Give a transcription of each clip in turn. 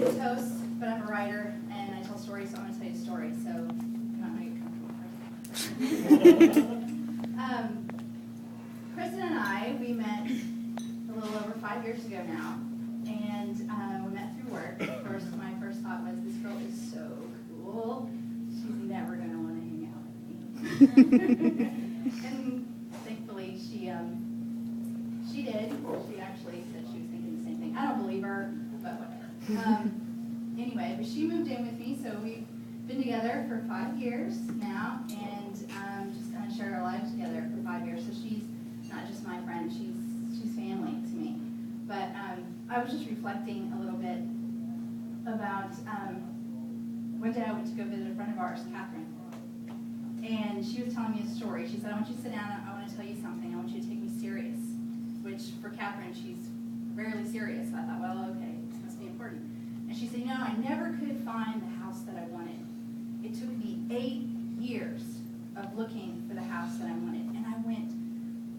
didn't toast, but I'm a writer, and I tell stories, so I'm going to tell you a story. So, you might get comfortable. Kristin and I, we met a little over 5 years ago now, and we met through work. My first thought was, this girl is so cool. She's never going to want to hang out with me. And thankfully, she did. She actually said she was thinking the same thing. I don't believe her, but whatever. Anyway, but she moved in with me, so we've been together for 5 years now, and just kind of shared our lives together for 5 years. So she's not just my friend; she's family to me. But I was just reflecting a little bit about one day I went to go visit a friend of ours, Catherine, and she was telling me a story. She said, "I want you to sit down. I want to tell you something. I want you to take me serious." Which for Catherine, she's rarely serious. I thought, well, okay, this must be important. And she said, I never could find the house that I wanted. It took me 8 years of looking for the house that I wanted. And I went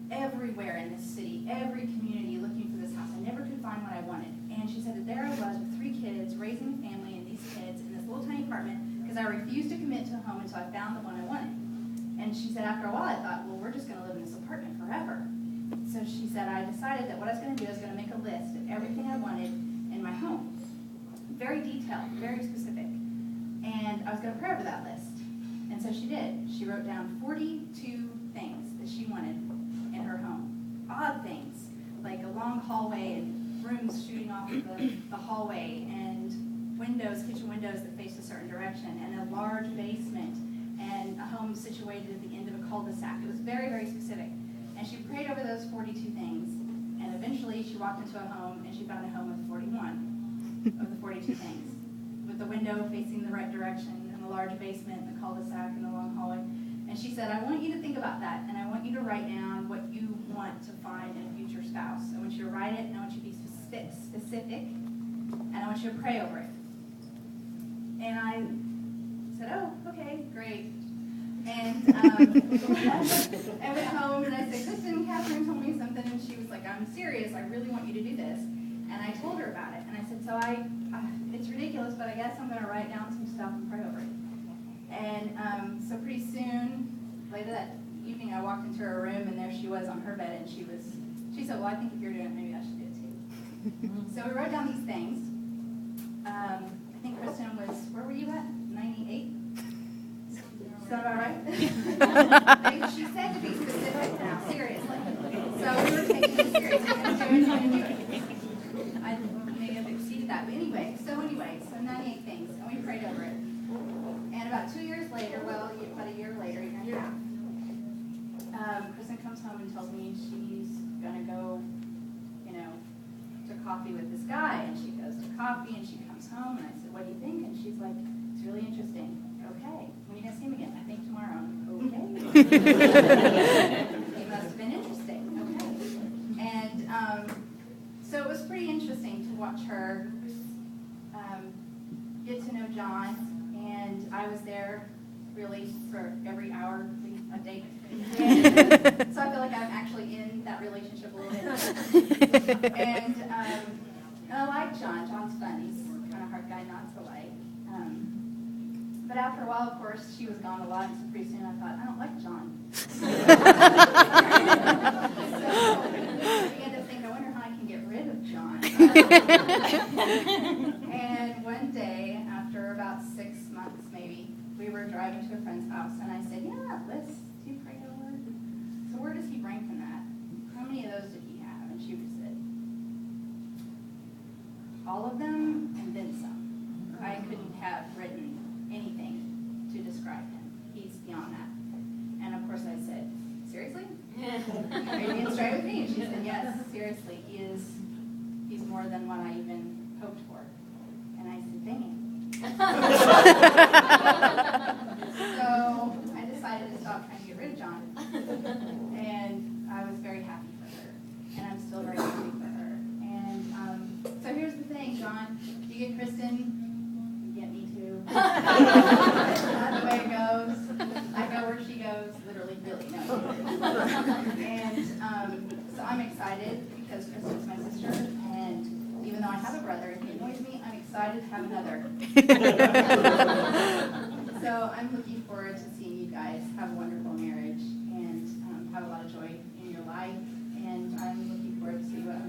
everywhere in this city, every community looking for this house. I never could find what I wanted. And she said that there I was with 3 kids, raising a family and these kids in this little tiny apartment because I refused to commit to a home until I found the one I wanted. And she said after a while, I thought, well, we're just going to live in this apartment forever. So she said, I decided that what I was going to do is going to make a list of everything I wanted in my home. Very detailed, very specific. And I was going to pray over that list. And so she did. She wrote down 42 things that she wanted in her home. Odd things, like a long hallway and rooms shooting off of the hallway, and windows, kitchen windows that faced a certain direction, and a large basement, and a home situated at the end of a cul-de-sac. It was very, very specific. And she prayed over those 42 things, and eventually she walked into a home, and she found a home with 41 of the 42 things, with the window facing the right direction, and the large basement, and the cul-de-sac, and the long hallway. And she said, I want you to think about that, and I want you to write down what you want to find in a future spouse. I want you to write it, and I want you to be specific, and I want you to pray over it. And I said, oh, okay, great. And I went home and I said, Kristin, Catherine told me something, and she was like, I'm serious, I really want you to do this. And I told her about it, and I said, so it's ridiculous, but I guess I'm going to write down some stuff and pray over it. And so pretty soon, later that evening, I walked into her room, and there she was on her bed, and she said, well, I think if you're doing it, maybe I should do it too. So we wrote down these things. I think Kristin was, where were you at? 98? Is that about right? She said to be specific now, seriously. So we were taking it seriously. I may have exceeded that. But anyway, so 98 things, and we prayed over it. And about 2 years later, about a year later, year and a half, Kristin comes home and tells me she's going to go, to coffee with this guy. And she goes to coffee, and she comes home, and I said, what do you think? And she's like, it's really interesting. Okay. When are you going to see him again? I think tomorrow. Okay. He must have been interesting. Okay. And so it was pretty interesting to watch her get to know Jon. And I was there really for every hour a day. So I feel like I'm actually in that relationship a little bit. And I like Jon. Jon's fun. He's kind of a hard guy not to like. But after a while, of course, she was gone a lot, and so pretty soon I thought, I don't like Jon. So I began to think, I wonder how I can get rid of Jon. And one day, after about 6 months maybe, we were driving to a friend's house, and I said, Liz, do you pray over? So where does he rank in that? How many of those did he have? And she said, all of them and then some. I couldn't have written anything to describe him. He's beyond that. And of course I said, seriously? Are you being straight with me? And she said, yes, seriously. He's more than what I even hoped for. And I said, dang. So I decided to stop trying to get rid of Jon. And I was very happy for her. And I'm still very happy for her. And so here's the thing, Jon. You get Kristin, that's the way it goes. I go where she goes, literally, really, no. And so I'm excited because Kristin's my sister, and even though I have a brother and he annoys me, I'm excited So I just have another. So I'm looking forward to seeing you guys have a wonderful marriage and have a lot of joy in your life. And I'm looking forward to see what